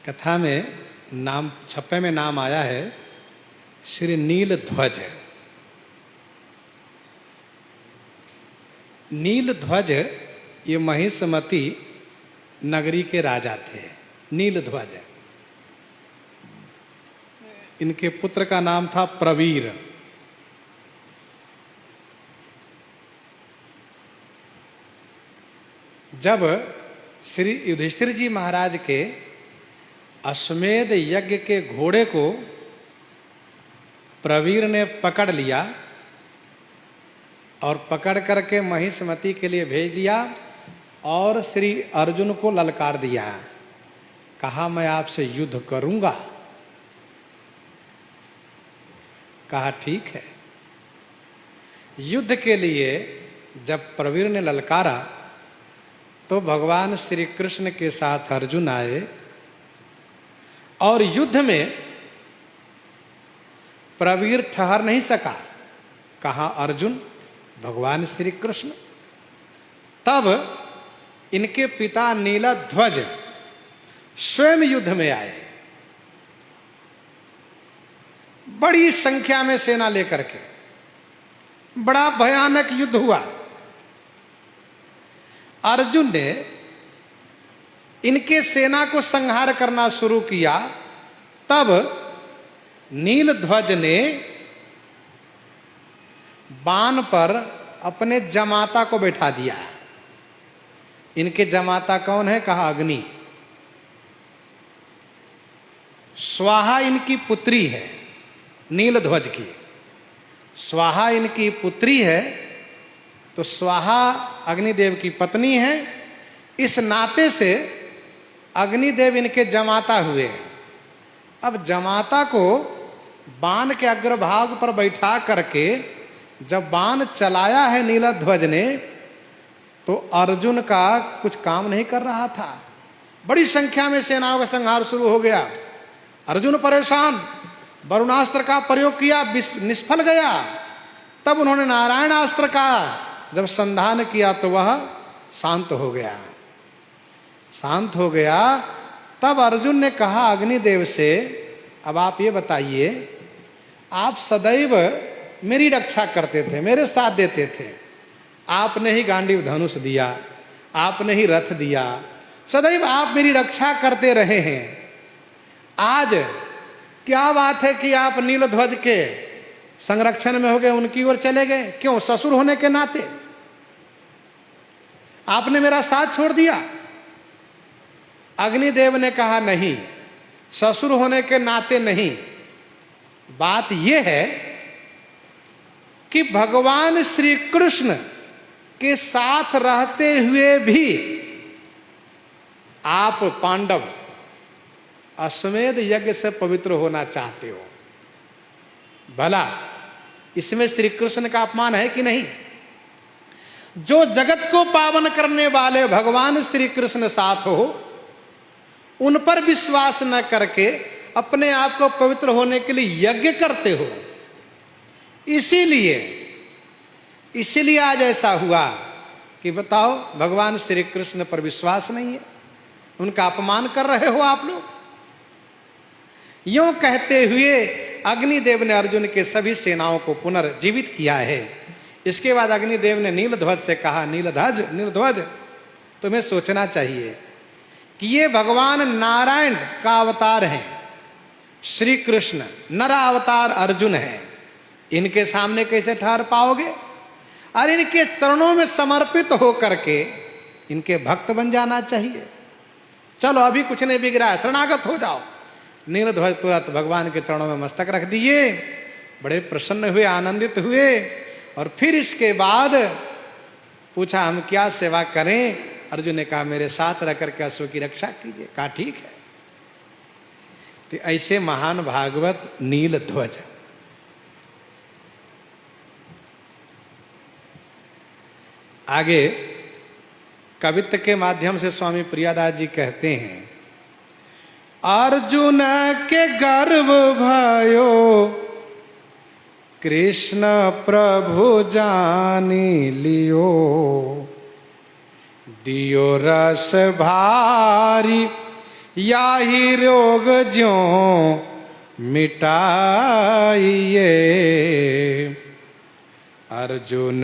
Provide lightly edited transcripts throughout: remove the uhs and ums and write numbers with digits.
कथा में नाम छप्पे में नाम आया है श्री नीलध्वज। नीलध्वज ये महिषमती नगरी के राजा थे। नीलध्वज, इनके पुत्र का नाम था प्रवीर। जब श्री युधिष्ठिर जी महाराज के अश्वमेध यज्ञ के घोड़े को प्रवीर ने पकड़ लिया और पकड़ करके महिषमती के लिए भेज दिया और श्री अर्जुन को ललकार दिया, कहा मैं आपसे युद्ध करूंगा। कहा ठीक है। युद्ध के लिए जब प्रवीर ने ललकारा तो भगवान श्री कृष्ण के साथ अर्जुन आए और युद्ध में प्रवीर ठहर नहीं सका। कहा अर्जुन, भगवान श्री कृष्ण। तब इनके पिता नीलध्वज स्वयं युद्ध में आए, बड़ी संख्या में सेना लेकर के। बड़ा भयानक युद्ध हुआ। अर्जुन ने इनके सेना को संहार करना शुरू किया। तब नीलध्वज ने बाण पर अपने जमाता को बैठा दिया। इनके जमाता कौन है? कहा अग्नि। स्वाहा इनकी पुत्री है, नीलध्वज की स्वाहा इनकी पुत्री है, तो स्वाहा अग्निदेव की पत्नी है। इस नाते से अग्निदेव इनके जमाता हुए। अब जमाता को बाण के अग्रभाग पर बैठा करके जब बाण चलाया है नीलध्वज ने, तो अर्जुन का कुछ काम नहीं कर रहा था। बड़ी संख्या में सेनाओं का संहार शुरू हो गया। अर्जुन परेशान, वरुणास्त्र का प्रयोग किया, निष्फल गया। तब उन्होंने नारायणास्त्र का जब संधान किया तो वह शांत हो गया। शांत हो गया। तब अर्जुन ने कहा अग्निदेव से, अब आप ये बताइए, आप सदैव मेरी रक्षा करते थे, मेरे साथ देते थे। आपने ही गांडीव धनुष दिया, आपने ही रथ दिया, सदैव आप मेरी रक्षा करते रहे हैं। आज क्या बात है कि आप नीलध्वज के संरक्षण में हो गए, उनकी ओर चले गए? क्यों? ससुर होने के नाते आपने मेरा साथ छोड़ दिया। अग्निदेव ने कहा नहीं, ससुर होने के नाते नहीं। बात यह है कि भगवान श्री कृष्ण के साथ रहते हुए भी आप पांडव अश्वमेध यज्ञ से पवित्र होना चाहते हो। भला इसमें श्री कृष्ण का अपमान है कि नहीं? जो जगत को पावन करने वाले भगवान श्री कृष्ण साथ हो, उन पर विश्वास न करके अपने आप को पवित्र होने के लिए यज्ञ करते हो। इसीलिए आज ऐसा हुआ कि बताओ, भगवान श्री कृष्ण पर विश्वास नहीं है, उनका अपमान कर रहे हो आप लोग। यूं कहते हुए अग्निदेव ने अर्जुन के सभी सेनाओं को पुनर्जीवित किया है। इसके बाद अग्निदेव ने नीलध्वज से कहा, नीलध्वज, तुम्हें सोचना चाहिए कि ये भगवान नारायण का अवतार हैं। श्री कृष्ण नरा अवतार अर्जुन है, इनके सामने कैसे ठहर पाओगे? और इनके चरणों में समर्पित होकर के इनके भक्त बन जाना चाहिए। चलो, अभी कुछ नहीं बिगड़ा है, शरणागत हो जाओ। नीलध्वज तुरंत भगवान के चरणों में मस्तक रख दिए। बड़े प्रसन्न हुए, आनंदित हुए। और फिर इसके बाद पूछा, हम क्या सेवा करें? अर्जुन ने कहा, मेरे साथ रह करके अश्व की रक्षा कीजिए। कहा ठीक है। तो ऐसे महान भागवत नीलध्वज। आगे कवित्व के माध्यम से स्वामी प्रियादास जी कहते हैं, अर्जुन के गर्व भयो कृष्ण प्रभु जानी लियो, दियो रस भारी याही रोग ज्यों मिटाइए। अर्जुन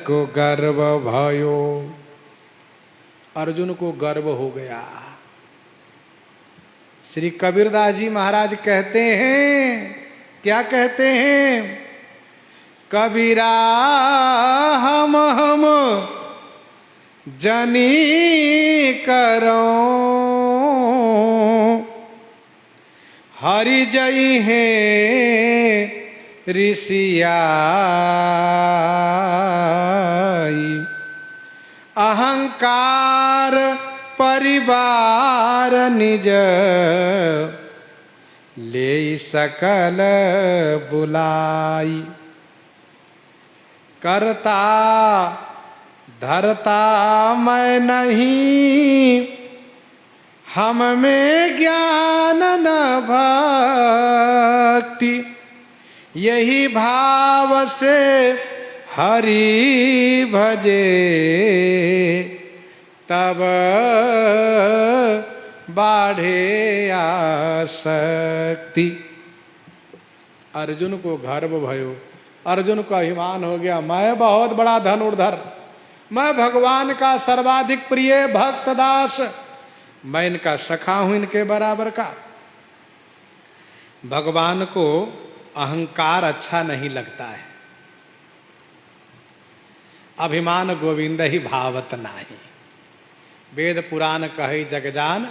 को गर्व भयो, अर्जुन को गर्व हो गया। श्री कबीरदास जी महाराज कहते हैं, क्या कहते हैं? कबीरा हम जनी करो, हरि जई हैं ऋषियाई। अहंकार परिवार निज, ले सकल बुलाई। करता धरता मैं नहीं, हम में ज्ञान न भक्ति। यही भाव से हरि भजे, तब बाढ़े आसक्ति। अर्जुन को गर्व भयो, अर्जुन को अभिमान हो गया, मैं बहुत बड़ा धनुर्धर, मैं भगवान का सर्वाधिक प्रिय भक्त दास, मैं इनका सखा हूं, इनके बराबर का। भगवान को अहंकार अच्छा नहीं लगता है। अभिमान गोविंद ही भावत नाही, वेद पुराण कहे जगजान,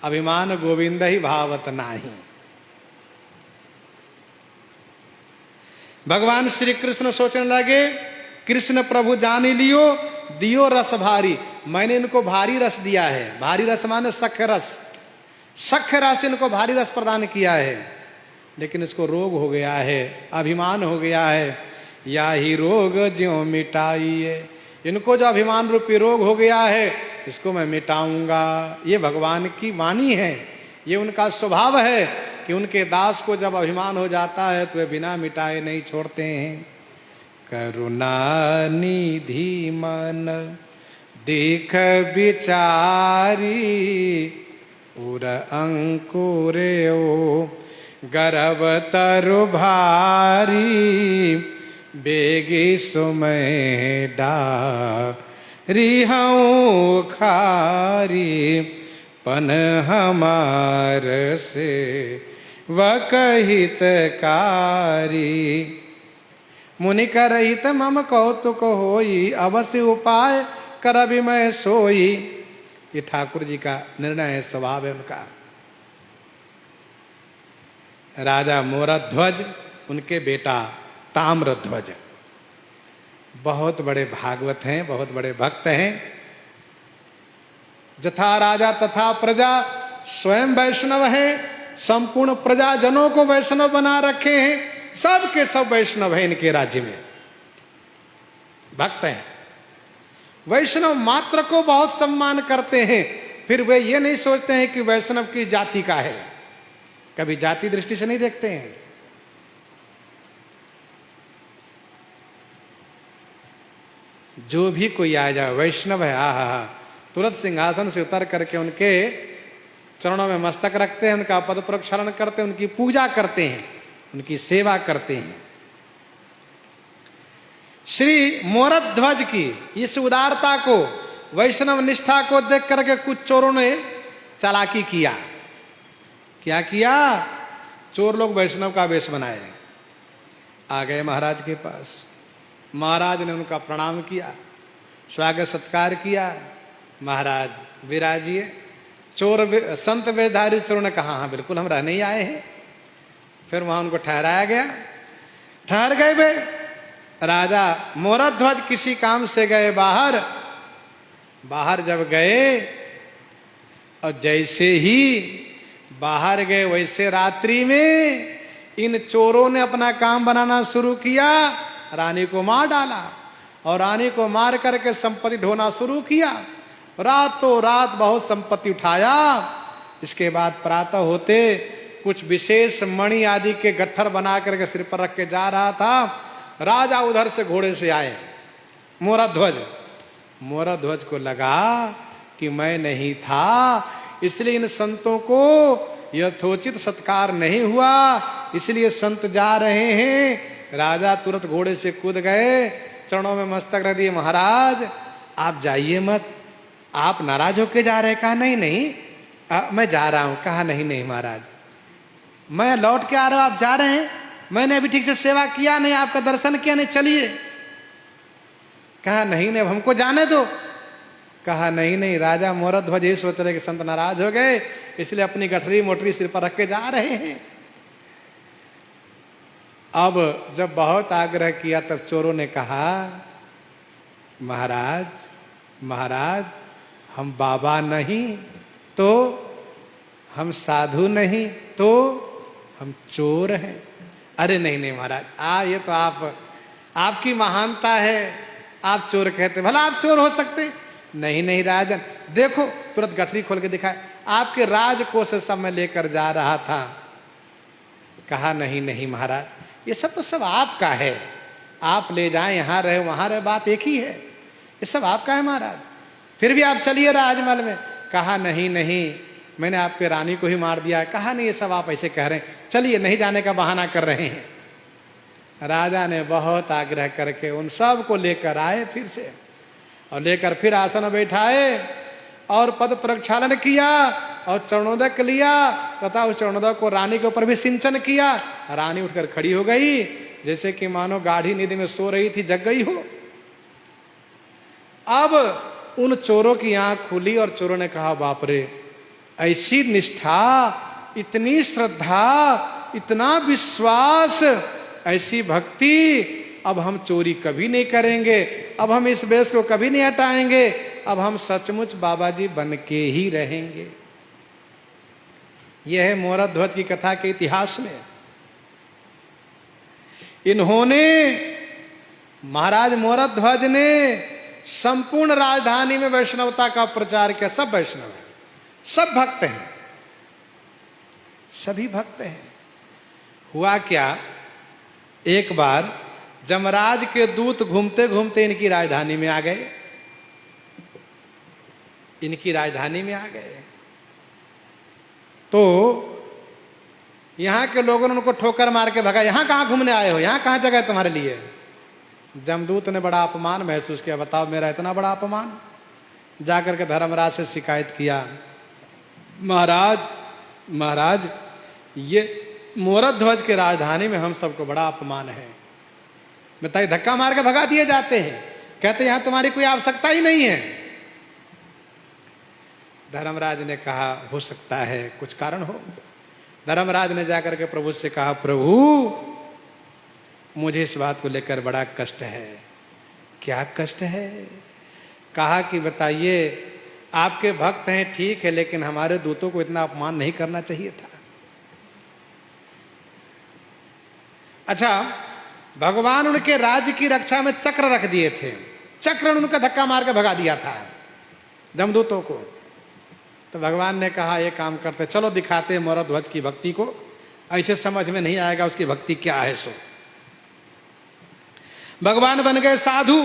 अभिमान गोविंद ही भावत नाही। भगवान श्री कृष्ण सोचने लगे, कृष्ण प्रभु जान लियो, दियो रस भारी, मैंने इनको भारी रस दिया है। भारी रस माने सख्य रस, सख्य रस इनको भारी रस प्रदान किया है, लेकिन इसको रोग हो गया है, अभिमान हो गया है। या ही रोग ज्यों मिटाइए, इनको जो अभिमान रूपी रोग हो गया है, इसको मैं मिटाऊंगा। ये भगवान की वाणी है, ये उनका स्वभाव है कि उनके दास को जब अभिमान हो जाता है तो वे बिना मिटाए नहीं छोड़ते हैं। करुणा निधि मन देख विचारी, उर अंकुरे ओ गर्भ तरु भारी। बेगी सुमय डारी हूँ खारी, पन हमार से वकहितकारी। मुनि करहित मम कौतुक होई, अवश्य उपाय करबि मैं सोई। ये ठाकुर जी का निर्णय है, स्वभाव है उनका। राजा मोरध्वज, उनके बेटा ताम्रध्वज बहुत बड़े भागवत हैं, बहुत बड़े भक्त हैं। जथा राजा तथा प्रजा, स्वयं वैष्णव हैं, संपूर्ण प्रजाजनों को वैष्णव बना रखे हैं। सब के सब वैष्णव हैं, इनके राज्य में भक्त हैं। वैष्णव मात्र को बहुत सम्मान करते हैं, फिर वे ये नहीं सोचते हैं कि वैष्णव की जाति का है, कभी जाति दृष्टि से नहीं देखते हैं। जो भी कोई आ जाए वैष्णव है, हा, तुरंत सिंहासन से उतर करके उनके चरणों में मस्तक रखते हैं, उनका पद प्रक्षालन करते हैं, उनकी पूजा करते हैं, उनकी सेवा करते हैं। श्री मोरध्वज की इस उदारता को, वैष्णव निष्ठा को देख करके कुछ चोरों ने चालाकी किया। क्या किया? चोर लोग वैष्णव का वेश बनाए, आ गए महाराज के पास। महाराज ने उनका प्रणाम किया, स्वागत सत्कार किया। महाराज विराजिए। चोर संत वेशधारी चोरों ने कहा, हाँ बिल्कुल हम रहने ही आए हैं। फिर वहां उनको ठहराया गया, ठहर गए वे। राजा मोरध्वज किसी काम से गए बाहर, बाहर जब गए और जैसे ही बाहर गए वैसे रात्रि में इन चोरों ने अपना काम बनाना शुरू किया, रानी को मार डाला और रानी को मार करके संपत्ति ढोना शुरू किया। रातों रात बहुत संपत्ति उठाया। इसके बाद प्रातः होते कुछ विशेष मणि आदि के गट्ठर बना करके सिर पर रख के जा रहा था। राजा उधर से घोड़े से आए, मोरध्वज। मोरध्वज को लगा कि मैं नहीं था, इसलिए इन संतों को यथोचित सत्कार नहीं हुआ, इसलिए संत जा रहे हैं। राजा तुरंत घोड़े से कूद गए, चरणों में मस्तक रख दिए। महाराज आप जाइए मत, आप नाराज होके जा रहे? कहा नहीं नहीं मैं जा रहा हूं। कहा नहीं नहीं महाराज, मैं लौट के आ रहा हूं, आप जा रहे हैं, मैंने अभी ठीक से सेवा किया नहीं, आपका दर्शन किया नहीं, चलिए। कहा नहीं नहीं हमको जाने दो। कहा नहीं नहीं, राजा मोरध्वज ये सोच रहे कि संत नाराज हो गए, इसलिए अपनी गठरी मोटरी सिर पर रख के जा रहे हैं। अब जब बहुत आग्रह किया तब चोरों ने कहा महाराज महाराज हम बाबा नहीं तो, हम साधु नहीं तो, हम चोर हैं। अरे नहीं नहीं महाराज, ये तो आपकी महानता है, आप चोर कहते, भला आप चोर हो सकते? नहीं नहीं राजन, देखो तुरंत गठरी खोल के दिखाए, आपके राजकोष से सब मैं लेकर जा रहा था। कहा नहीं नहीं महाराज, ये सब तो सब आपका है, आप ले जाएं, यहां रहे वहां रहे, बात एक ही है, ये सब आपका है महाराज, फिर भी आप चलिए राजमहल में। कहा नहीं नहीं, मैंने आपके रानी को ही मार दिया। कहा नहीं, ये सब आप ऐसे कह रहे हैं, चलिए, नहीं जाने का बहाना कर रहे हैं। राजा ने बहुत आग्रह करके उन सब को लेकर आए फिर से, और लेकर फिर आसन में बैठाए और पद प्रक्षालन किया और चरणोदक लिया, तथा उस चरणोदक को रानी के ऊपर भी सिंचन किया। रानी उठकर खड़ी हो गई, जैसे कि मानो गाढ़ी नींद में सो रही थी, जग गई हो। अब उन चोरों की आंख खुली और चोरों ने कहा बाप रे, ऐसी निष्ठा, इतनी श्रद्धा, इतना विश्वास, ऐसी भक्ति, अब हम चोरी कभी नहीं करेंगे, अब हम इस वेश को कभी नहीं हटाएंगे, अब हम सचमुच बाबा जी बन के ही रहेंगे। यह है मोरध्वज की कथा के इतिहास में। इन्होंने, महाराज मोरध्वज ने संपूर्ण राजधानी में वैष्णवता का प्रचार किया। सब वैष्णव है, सब भक्त हैं, सभी भक्त हैं। हुआ क्या, एक बार जमराज के दूत घूमते घूमते इनकी राजधानी में आ गए, इनकी राजधानी में आ गए, तो यहां के लोगों ने उनको ठोकर मार के भगा। यहां कहां घूमने आए हो, यहां कहां जगह तुम्हारे लिए? जमदूत ने बड़ा अपमान महसूस किया, बताओ मेरा इतना बड़ा अपमान। जाकर के धर्मराज से शिकायत किया, महाराज महाराज, ये मोरध्वज के राजधानी में हम सबको बड़ा अपमान है, बताइए, धक्का मार के भगा दिए जाते हैं, कहते यहां तुम्हारी कोई आवश्यकता ही नहीं है। धर्मराज ने कहा हो सकता है कुछ कारण हो। धर्मराज ने जाकर के प्रभु से कहा, प्रभु मुझे इस बात को लेकर बड़ा कष्ट है। क्या कष्ट है? कहा कि बताइए, आपके भक्त हैं ठीक है, लेकिन हमारे दूतों को इतना अपमान नहीं करना चाहिए था। अच्छा, भगवान उनके राज्य की रक्षा में चक्र रख दिए थे, चक्र उनका धक्का मार के भगा दिया था जमदूतों को। तो भगवान ने कहा ये काम करते, चलो दिखाते मोरध्वज की भक्ति को, ऐसे समझ में नहीं आएगा उसकी भक्ति क्या है। सो भगवान बन गए साधु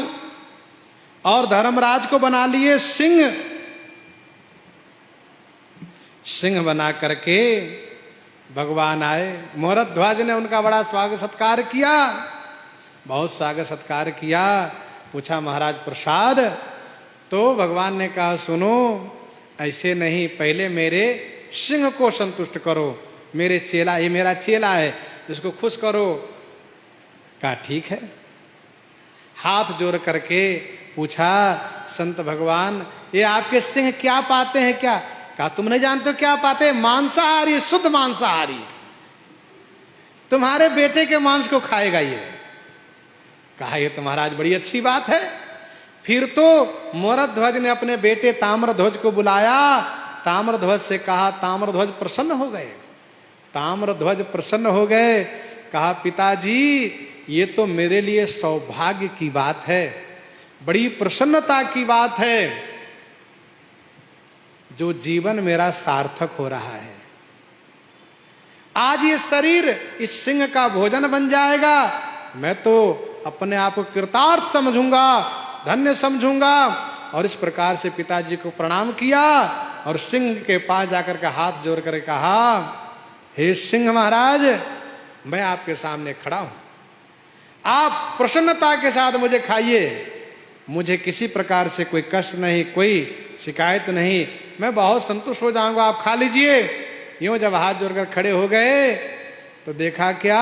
और धर्मराज को बना लिए सिंह। सिंह बना करके भगवान आए, मोरध्वज ने उनका बड़ा स्वागत सत्कार किया, बहुत स्वागत सत्कार किया। पूछा महाराज प्रसाद? तो भगवान ने कहा सुनो, ऐसे नहीं, पहले मेरे सिंह को संतुष्ट करो, मेरे चेला, ये मेरा चेला है, इसको खुश करो। कहा ठीक है। हाथ जोड़ करके पूछा, संत भगवान ये आपके सिंह क्या पाते हैं क्या? कहा तुम नहीं जानते हो क्या पाते हैं? मांसाहारी, शुद्ध मांसाहारी, तुम्हारे बेटे के मांस को खाएगा ये। कहा ये तो महाराज बड़ी अच्छी बात है। फिर तो मोरध्वज ने अपने बेटे ताम्रध्वज को बुलाया, ताम्रध्वज से कहा, ताम्रध्वज प्रसन्न हो गए, ताम्रध्वज प्रसन्न हो गए। कहा पिताजी ये तो मेरे लिए सौभाग्य की बात है, बड़ी प्रसन्नता की बात है, जो जीवन मेरा सार्थक हो रहा है। आज ये शरीर इस सिंह का भोजन बन जाएगा, मैं तो अपने आप को कृतार्थ समझूंगा, धन्य समझूंगा। और इस प्रकार से पिताजी को प्रणाम किया और सिंह के पास जाकर के हाथ जोड़ कर कहा, हे सिंह महाराज, मैं आपके सामने खड़ा हूं, आप प्रसन्नता के साथ मुझे खाइए, मुझे किसी प्रकार से कोई कष्ट नहीं, कोई शिकायत नहीं, मैं बहुत संतुष्ट हो जाऊंगा, आप खा लीजिए। यूं जब हाथ जोड़कर खड़े हो गए तो देखा क्या,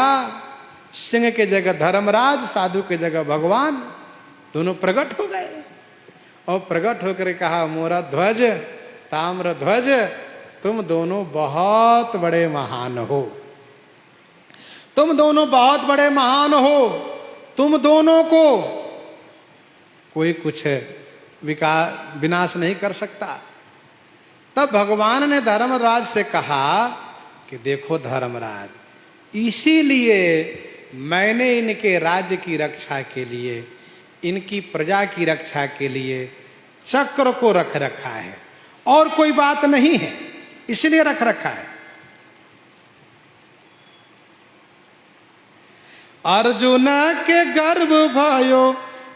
सिंह के जगह धर्मराज, साधु के जगह भगवान दोनों प्रकट हो गए और प्रकट होकर कहा, मोरा ध्वज, ताम्र ध्वज, तुम दोनों बहुत बड़े महान हो, तुम दोनों बहुत बड़े महान हो, तुम दोनों को कोई कुछ विनाश नहीं कर सकता। तब भगवान ने धर्मराज से कहा कि देखो धर्मराज, इसीलिए मैंने इनके राज्य की रक्षा के लिए, इनकी प्रजा की रक्षा के लिए चक्र को रख रखा है, और कोई बात नहीं है, इसलिए रख रखा है। अर्जुन के गर्भ भयो,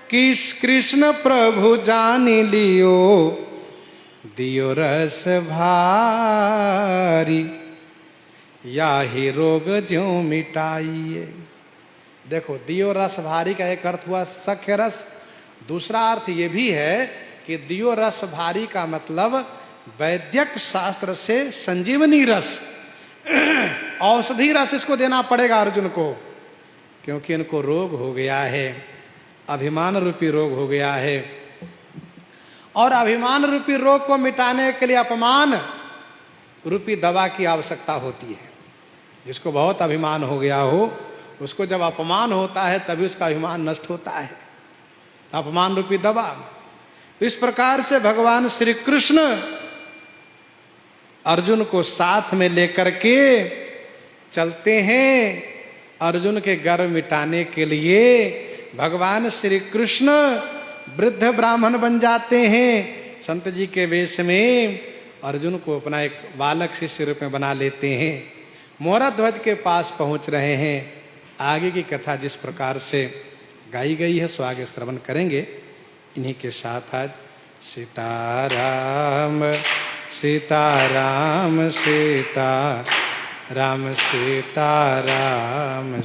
किस कृष्ण प्रभु जानी लियो, दियो रस भारी, या ही रोग ज्यों मिटाइए। देखो, दियो रस भारी का एक अर्थ हुआ सख्य रस, दूसरा अर्थ ये भी है कि दियो रस भारी का मतलब वैद्यक शास्त्र से संजीवनी रस, औषधि रस इसको देना पड़ेगा अर्जुन को, क्योंकि इनको रोग हो गया है, अभिमान रूपी रोग हो गया है, और अभिमान रूपी रोग को मिटाने के लिए अपमान रूपी दवा की आवश्यकता होती है। जिसको बहुत अभिमान हो गया हो, उसको जब अपमान होता है तभी उसका अभिमान नष्ट होता है, अपमान रूपी दवा। इस प्रकार से भगवान श्री कृष्ण अर्जुन को साथ में लेकर के चलते हैं, अर्जुन के गर्व मिटाने के लिए भगवान श्री कृष्ण वृद्ध ब्राह्मण बन जाते हैं, संत जी के वेश में अर्जुन को अपना एक बालक शिष्य रूप में बना लेते हैं, मोरा ध्वज के पास पहुंच रहे हैं। आगे की कथा जिस प्रकार से गाई गई है सो आगे श्रवण करेंगे। इन्हीं के साथ आज सीताराम सीताराम सीताराम सीताराम सीताराम।